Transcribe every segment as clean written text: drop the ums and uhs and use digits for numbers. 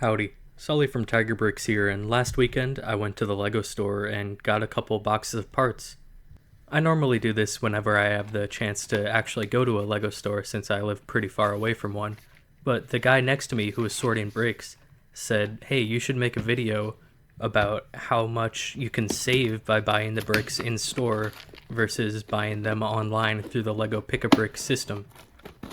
Howdy, Sully from Tiger Bricks here, and last weekend I went to the LEGO store and got a couple boxes of parts. I normally do this whenever I have the chance to actually go to a LEGO store since I live pretty far away from one, but the guy next to me who was sorting bricks said, hey, you should make a video about how much you can save by buying the bricks in store versus buying them online through the LEGO Pick-a-Brick system.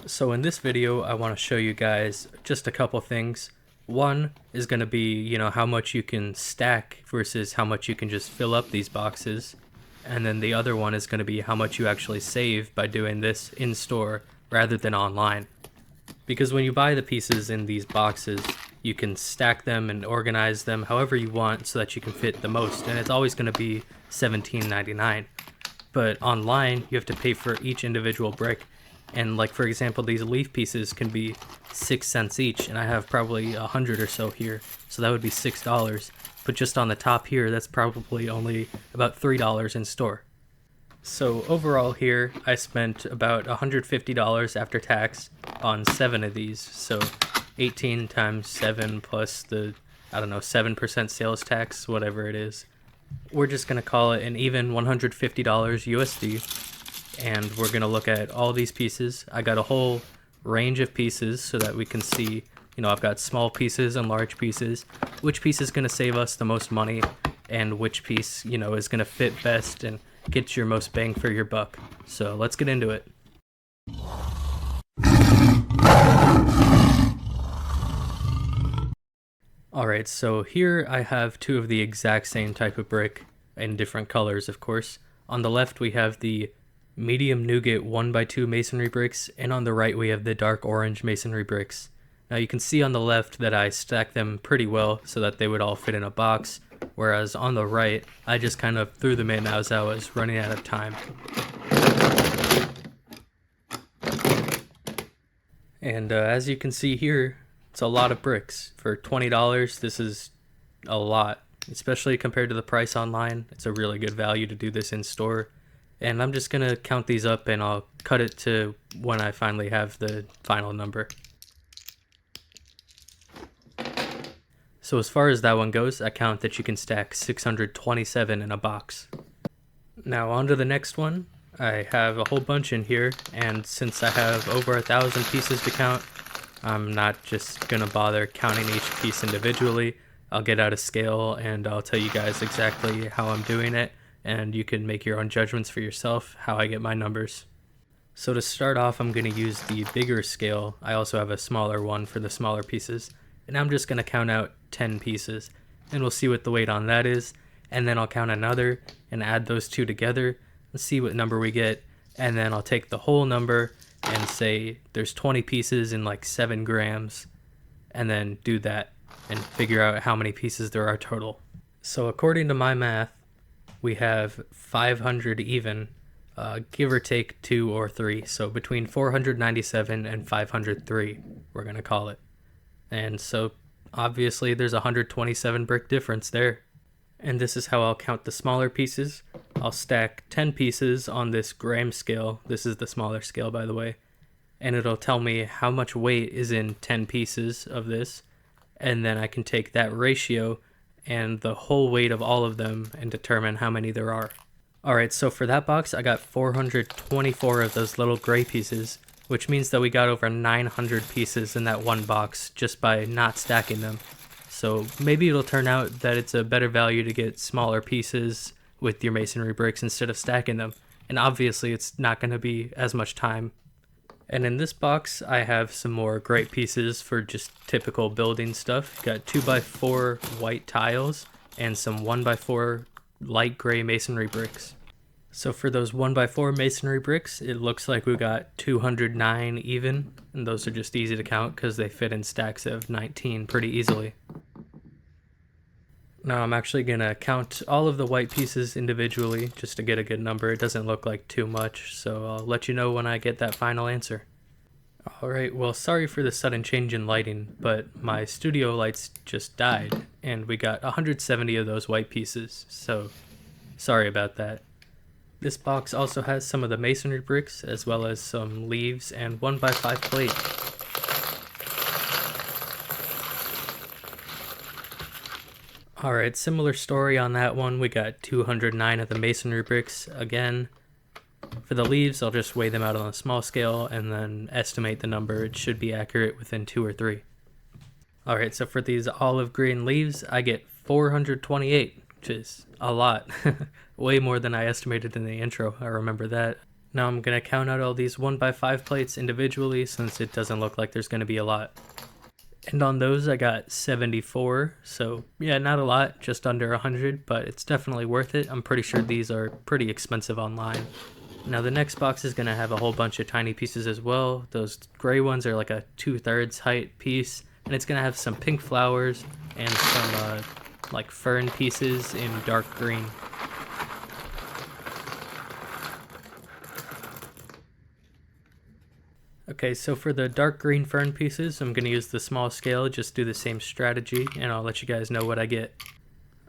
So in this video I want to show you guys just a couple things. One is going to be, how much you can stack versus how much you can just fill up these boxes. And then the other one is going to be how much you actually save by doing this in store rather than online. Because when you buy the pieces in these boxes, you can stack them and organize them however you want so that you can fit the most. And it's always going to be $17.99. But online, you have to pay for each individual brick. And like, for example, these leaf pieces can be 6 cents each, and I have probably 100 or so here, so that would be $6. But just on the top here, that's probably only about $3 in store. So overall here, I spent about $150 after tax on 7 of these. So 18 times 7 plus the, 7% sales tax, whatever it is. We're just going to call it an even $150 USD. And we're going to look at all these pieces. I got a whole range of pieces so that we can see, I've got small pieces and large pieces, which piece is going to save us the most money and which piece, is going to fit best and get your most bang for your buck. So let's get into it. Alright, so here I have 2 of the exact same type of brick in different colors, of course. On the left we have the medium nougat 1x2 masonry bricks, and on the right we have the dark orange masonry bricks. Now you can see on the left that I stacked them pretty well so that they would all fit in a box, whereas on the right I just kind of threw them in as I was running out of time. And as you can see here, it's a lot of bricks. For $20, this is a lot, especially compared to the price online. It's a really good value to do this in store. And I'm just going to count these up and I'll cut it to when I finally have the final number. So as far as that one goes, I count that you can stack 627 in a box. Now on to the next one. I have a whole bunch in here, and since I have over 1,000 pieces to count, I'm not just going to bother counting each piece individually. I'll get out a scale and I'll tell you guys exactly how I'm doing it. And you can make your own judgments for yourself how I get my numbers. So to start off, I'm going to use the bigger scale. I also have a smaller one for the smaller pieces. And I'm just going to count out 10 pieces. And we'll see what the weight on that is. And then I'll count another and add those 2 together and see what number we get. And then I'll take the whole number and say there's 20 pieces in like 7 grams. And then do that and figure out how many pieces there are total. So according to my math, we have 500 even, give or take 2 or 3. So between 497 and 503, we're going to call it. And so obviously there's a 127 brick difference there. And this is how I'll count the smaller pieces. I'll stack 10 pieces on this gram scale. This is the smaller scale, by the way. And it'll tell me how much weight is in 10 pieces of this. And then I can take that ratio and the whole weight of all of them and determine how many there are. Alright, so for that box I got 424 of those little gray pieces, which means that we got over 900 pieces in that one box just by not stacking them. So maybe it'll turn out that it's a better value to get smaller pieces with your masonry bricks instead of stacking them. And obviously it's not going to be as much time. And in this box, I have some more great pieces for just typical building stuff. Got 2x4 white tiles and some 1x4 light gray masonry bricks. So for those 1x4 masonry bricks, it looks like we got 209 even. And those are just easy to count because they fit in stacks of 19 pretty easily. Now I'm actually going to count all of the white pieces individually just to get a good number. It doesn't look like too much, so I'll let you know when I get that final answer. Alright, well sorry for the sudden change in lighting, but my studio lights just died, and we got 170 of those white pieces, so sorry about that. This box also has some of the masonry bricks, as well as some leaves and 1x5 plate. Alright, similar story on that one. We got 209 of the masonry bricks again. For the leaves, I'll just weigh them out on a small scale and then estimate the number. It should be accurate within 2 or 3. Alright, so for these olive green leaves, I get 428, which is a lot. Way more than I estimated in the intro, I remember that. Now I'm going to count out all these 1x5 plates individually since it doesn't look like there's going to be a lot. And on those I got 74, so yeah, not a lot, just under 100, but it's definitely worth it. I'm pretty sure these are pretty expensive online. Now the next box is going to have a whole bunch of tiny pieces as well. Those gray ones are like a 2/3 height piece, and it's going to have some pink flowers and some like fern pieces in dark green. Okay, so for the dark green fern pieces, I'm going to use the small scale, just do the same strategy, and I'll let you guys know what I get.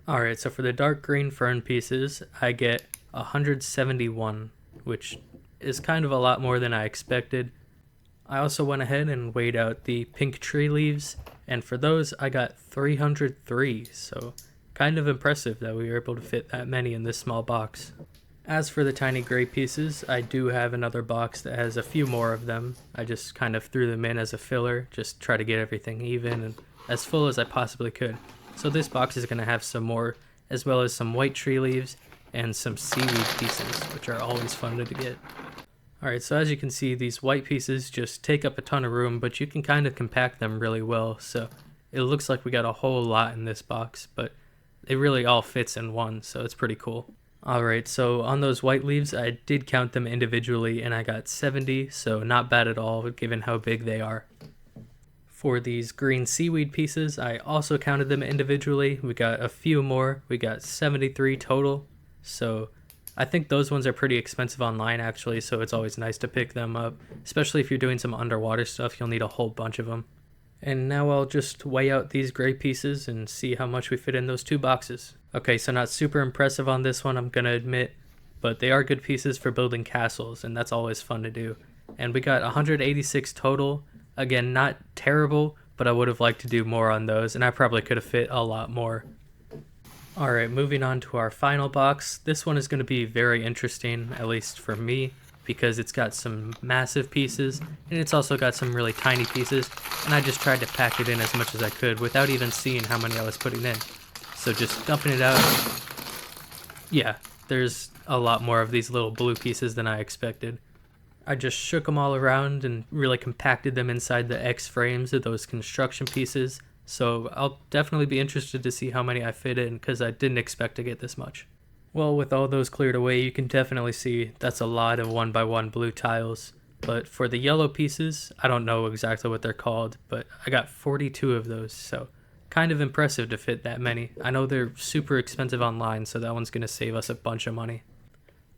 Alright, so for the dark green fern pieces, I get 171, which is kind of a lot more than I expected. I also went ahead and weighed out the pink tree leaves, and for those I got 303, so kind of impressive that we were able to fit that many in this small box. As for the tiny gray pieces, I do have another box that has a few more of them. I just kind of threw them in as a filler, just try to get everything even and as full as I possibly could. So this box is going to have some more, as well as some white tree leaves and some seaweed pieces, which are always fun to get. Alright, so as you can see, these white pieces just take up a ton of room, but you can kind of compact them really well, so it looks like we got a whole lot in this box, but it really all fits in one, so it's pretty cool. Alright, so on those white leaves, I did count them individually, and I got 70, so not bad at all, given how big they are. For these green seaweed pieces, I also counted them individually. We got a few more. We got 73 total, so I think those ones are pretty expensive online, actually, so it's always nice to pick them up, especially if you're doing some underwater stuff. You'll need a whole bunch of them. And now I'll just weigh out these gray pieces and see how much we fit in those two boxes. Okay, so not super impressive on this one, I'm gonna admit, but they are good pieces for building castles, and that's always fun to do. And we got 186 total. Again, not terrible, but I would have liked to do more on those, and I probably could have fit a lot more. Alright, moving on to our final box. This one is going to be very interesting, at least for me, because it's got some massive pieces, and it's also got some really tiny pieces, and I just tried to pack it in as much as I could without even seeing how many I was putting in. So just dumping it out. Yeah, there's a lot more of these little blue pieces than I expected. I just shook them all around and really compacted them inside the X frames of those construction pieces. So I'll definitely be interested to see how many I fit in, because I didn't expect to get this much. Well, with all those cleared away, you can definitely see that's a lot of 1x1 blue tiles. But for the yellow pieces, I don't know exactly what they're called, but I got 42 of those, so kind of impressive to fit that many. I know they're super expensive online, so that one's going to save us a bunch of money.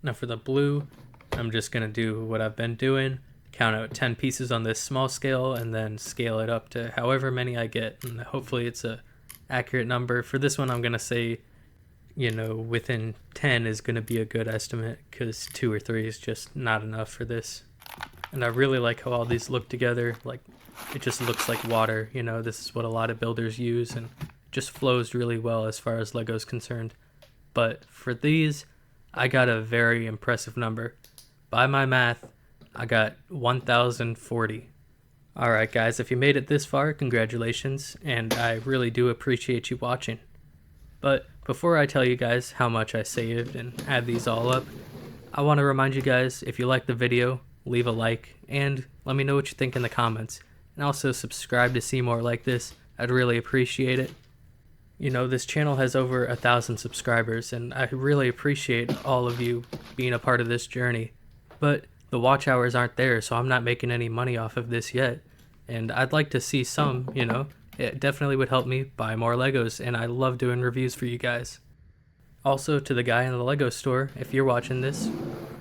Now for the blue, I'm just going to do what I've been doing, count out 10 pieces on this small scale, and then scale it up to however many I get, and hopefully it's a accurate number. For this one, I'm going to say, within 10 is going to be a good estimate, because 2 or 3 is just not enough for this. And I really like how all these look together, like it just looks like water, this is what a lot of builders use, and just flows really well as far as Lego's concerned. But for these, I got a very impressive number. By my math, I got 1,040. Alright guys, if you made it this far, congratulations, and I really do appreciate you watching. But before I tell you guys how much I saved and add these all up, I want to remind you guys, if you liked the video, leave a like, and let me know what you think in the comments. And also subscribe to see more like this, I'd really appreciate it. This channel has over 1,000 subscribers, and I really appreciate all of you being a part of this journey. But the watch hours aren't there, so I'm not making any money off of this yet. And I'd like to see some, It definitely would help me buy more Legos, and I love doing reviews for you guys. Also, to the guy in the Lego store, if you're watching this,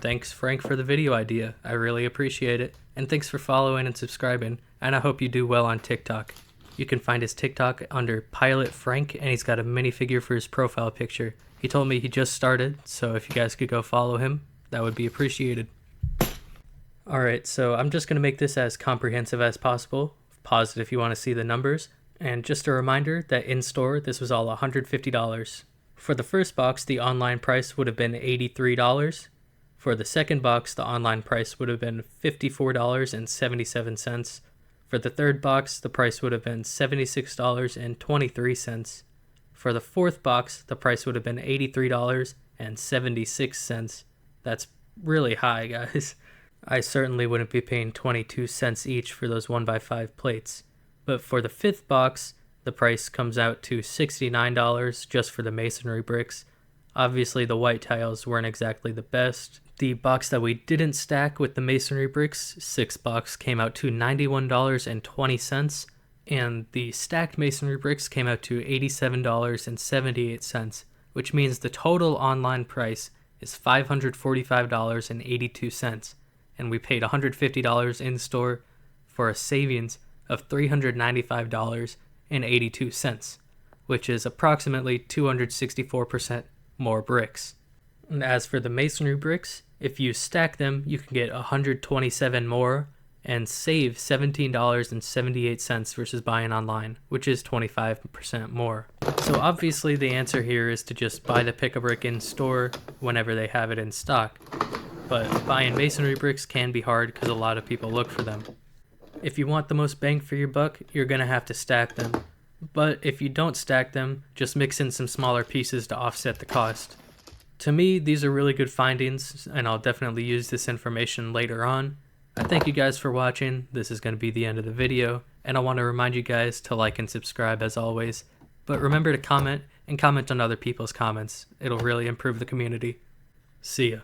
thanks Frank for the video idea. I really appreciate it. And thanks for following and subscribing, and I hope you do well on TikTok. You can find his TikTok under Pilot Frank, and he's got a minifigure for his profile picture. He told me he just started, so if you guys could go follow him, that would be appreciated. Alright, so I'm just going to make this as comprehensive as possible. Pause it if you want to see the numbers. And just a reminder that in store, this was all $150. For the first box, the online price would have been $83. For the second box, the online price would have been $54.77. For the third box, the price would have been $76.23. For the fourth box, the price would have been $83.76. That's really high, guys. I certainly wouldn't be paying 22 cents each for those 1x5 plates. But for the fifth box, the price comes out to $69 just for the masonry bricks. Obviously, the white tiles weren't exactly the best. The box that we didn't stack with the masonry bricks, sixth box, came out to $91.20, and the stacked masonry bricks came out to $87.78, which means the total online price is $545.82, and we paid $150 in store for a savings of $395.82, which is approximately 264% more bricks. And as for the masonry bricks, if you stack them, you can get 127 more and save $17.78 versus buying online, which is 25% more. So obviously the answer here is to just buy the pick-a-brick in store whenever they have it in stock. But buying masonry bricks can be hard because a lot of people look for them. If you want the most bang for your buck, you're going to have to stack them. But if you don't stack them, just mix in some smaller pieces to offset the cost. To me, these are really good findings, and I'll definitely use this information later on. I thank you guys for watching. This is going to be the end of the video, and I want to remind you guys to like and subscribe as always. But remember to comment, and comment on other people's comments. It'll really improve the community. See ya.